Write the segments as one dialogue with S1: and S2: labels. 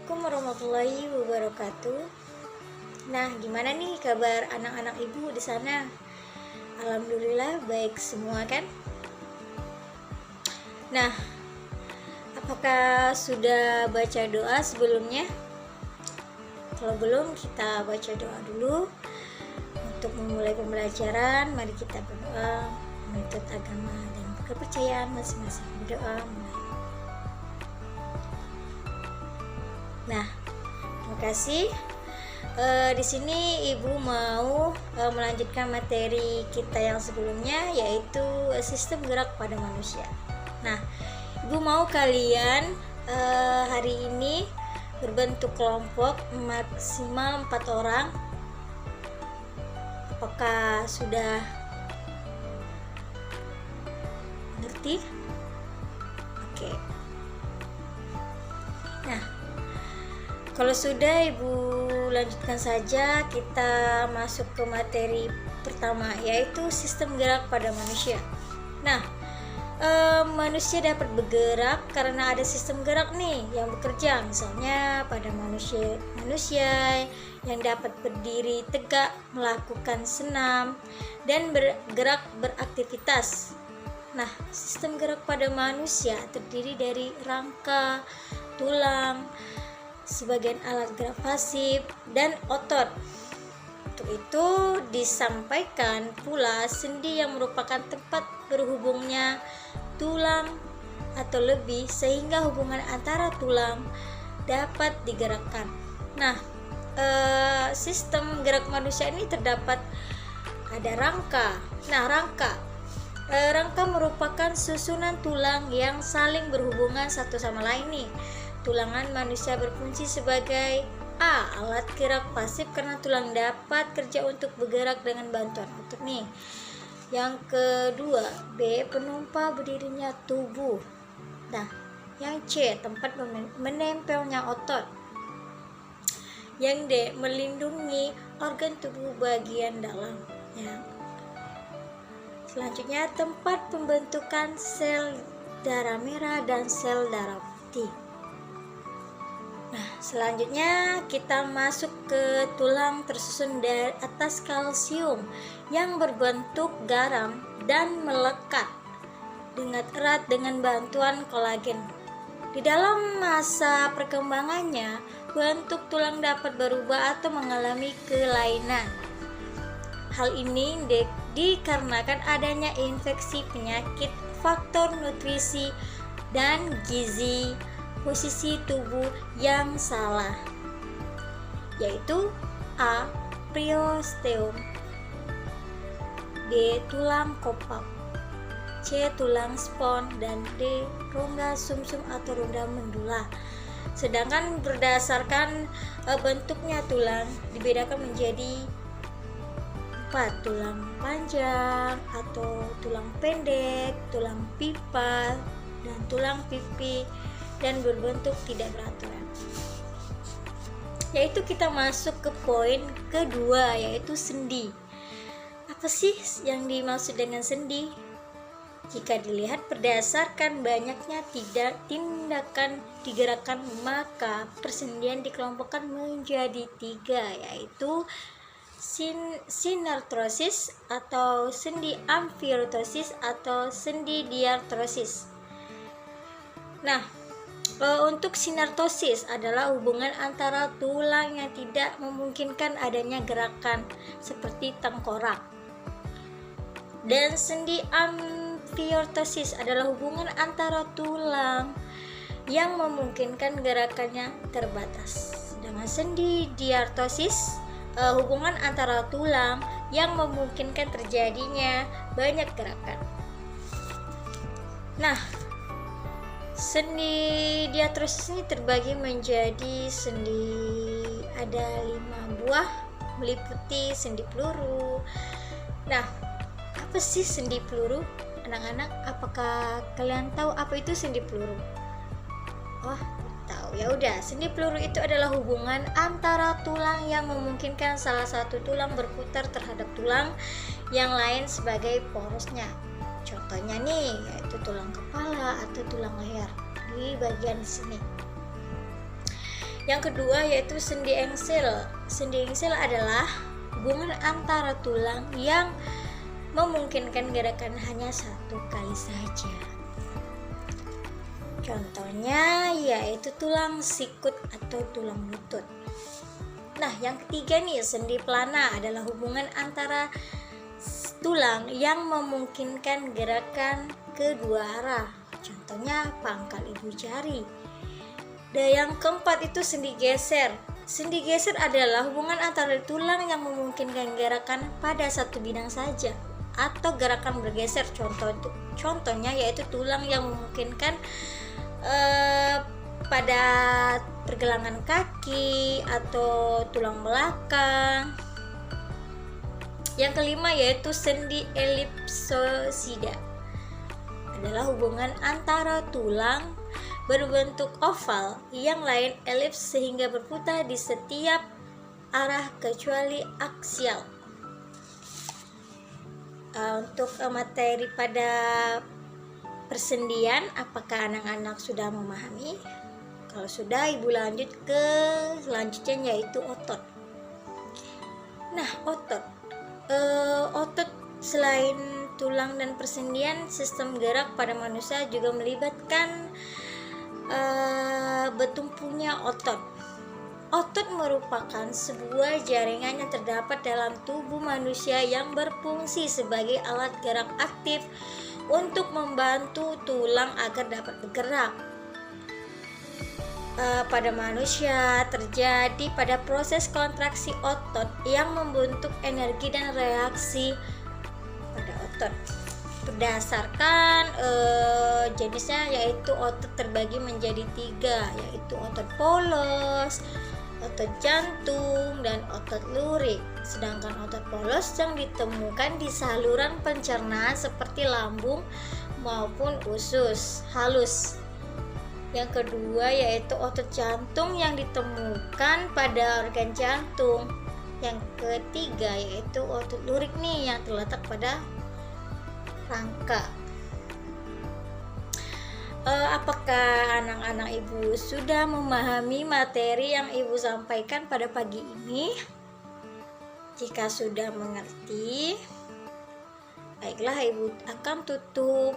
S1: Assalamualaikum warahmatullahi wabarakatuh. Nah, gimana nih kabar anak-anak ibu di sana? Alhamdulillah baik semua kan? Nah, apakah sudah baca doa sebelumnya? Kalau belum, kita baca doa dulu. Untuk memulai pembelajaran, mari kita berdoa menuntut agama dan kepercayaan masing-masing. Berdoa mulai. Nah, terima kasih. Di sini Ibu mau melanjutkan materi kita yang sebelumnya, yaitu sistem gerak pada manusia. Nah, Ibu mau kalian hari ini berbentuk kelompok maksimal 4 orang. Apakah sudah ngerti? Oke. Nah, kalau sudah, Ibu lanjutkan saja, kita masuk ke materi pertama, yaitu sistem gerak pada manusia. Nah, manusia dapat bergerak karena ada sistem gerak nih yang bekerja. Misalnya pada manusia yang dapat berdiri tegak, melakukan senam, dan bergerak beraktivitas. Nah, sistem gerak pada manusia terdiri dari rangka, tulang, sebagian alat gerak pasif, dan otot. Untuk itu disampaikan pula sendi yang merupakan tempat berhubungnya tulang atau lebih, sehingga hubungan antara tulang dapat digerakkan. Nah, sistem gerak manusia ini terdapat ada rangka. Nah, rangka merupakan susunan tulang yang saling berhubungan satu sama lain nih. Tulangan manusia berfungsi sebagai A. Alat gerak pasif karena tulang dapat kerja untuk bergerak dengan bantuan otot nih. Yang kedua, B. Penumpa berdirinya tubuh. Nah, yang C. Tempat menempelnya otot. Yang D. Melindungi organ tubuh bagian dalam. Ya. Selanjutnya, tempat pembentukan sel darah merah dan sel darah putih. Nah, selanjutnya kita masuk ke tulang tersusun dari atas kalsium yang berbentuk garam dan melekat dengan erat dengan bantuan kolagen. Di dalam masa perkembangannya, bentuk tulang dapat berubah atau mengalami kelainan. Hal ini dikarenakan adanya infeksi, penyakit, faktor nutrisi, dan gizi, posisi tubuh yang salah, yaitu A. Priosteum, B. Tulang kopak, C. Tulang spons, dan D. Rongga sumsum atau rongga medula. Sedangkan berdasarkan bentuknya tulang dibedakan menjadi 4, tulang panjang atau tulang pendek, tulang pipa, dan tulang pipi, dan berbentuk tidak beraturan. Yaitu kita masuk ke poin kedua, yaitu sendi. Apa sih yang dimaksud dengan sendi? Jika dilihat berdasarkan banyaknya tindakan digerakkan, maka persendian dikelompokkan menjadi 3, yaitu sinartrosis atau sendi amfirotosis atau sendi diartrosis. Nah, untuk sinartosis adalah hubungan antara tulang yang tidak memungkinkan adanya gerakan seperti tengkorak. Dan sendi amfiortosis adalah hubungan antara tulang yang memungkinkan gerakannya terbatas. Sedangkan sendi diartosis hubungan antara tulang yang memungkinkan terjadinya banyak gerakan. Nah, sendi diartrosis ini terbagi menjadi ada 5 buah, meliputi sendi peluru. Nah, apa sih sendi peluru? Anak-anak, apakah kalian tahu apa itu sendi peluru? Oh, tahu. Ya udah, sendi peluru itu adalah hubungan antara tulang yang memungkinkan salah satu tulang berputar terhadap tulang yang lain sebagai porosnya. Contohnya nih, yaitu tulang kepala atau tulang leher di bagian sini. Yang kedua yaitu sendi engsil. Sendi engsil adalah hubungan antara tulang yang memungkinkan gerakan hanya satu kali saja. Contohnya yaitu tulang sikut atau tulang lutut. Nah, yang ketiga nih, sendi pelana adalah hubungan antara tulang yang memungkinkan gerakan kedua arah. Contohnya pangkal ibu jari. Dan yang keempat itu sendi geser. Sendi geser adalah hubungan antara tulang yang memungkinkan gerakan pada satu bidang saja atau gerakan bergeser. Contohnya yaitu tulang yang memungkinkan pada pergelangan kaki atau tulang belakang. Yang kelima yaitu sendi elipsoida, adalah hubungan antara tulang berbentuk oval yang lain elips sehingga berputar di setiap arah kecuali aksial. Untuk materi pada persendian, apakah anak-anak sudah memahami? Kalau sudah, ibu lanjut ke selanjutnya yaitu otot. Nah, otot selain tulang dan persendian, sistem gerak pada manusia juga melibatkan bertumpunya otot. Otot merupakan sebuah jaringan yang terdapat dalam tubuh manusia yang berfungsi sebagai alat gerak aktif untuk membantu tulang agar dapat bergerak. Pada manusia terjadi pada proses kontraksi otot yang membentuk energi dan reaksi pada otot. Berdasarkan jenisnya yaitu otot terbagi menjadi 3, yaitu otot polos, otot jantung, dan otot lurik. Sedangkan otot polos yang ditemukan di saluran pencernaan seperti lambung maupun usus halus. Yang kedua yaitu otot jantung yang ditemukan pada organ jantung. Yang ketiga yaitu otot lurik nih yang terletak pada rangka. Apakah anak-anak ibu sudah memahami materi yang ibu sampaikan pada pagi ini? Jika sudah mengerti, baiklah ibu akan tutup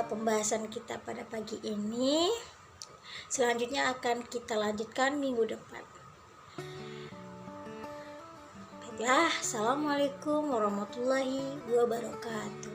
S1: pembahasan kita pada pagi ini. Selanjutnya akan kita lanjutkan minggu depan. Baiklah, assalamualaikum warahmatullahi wabarakatuh.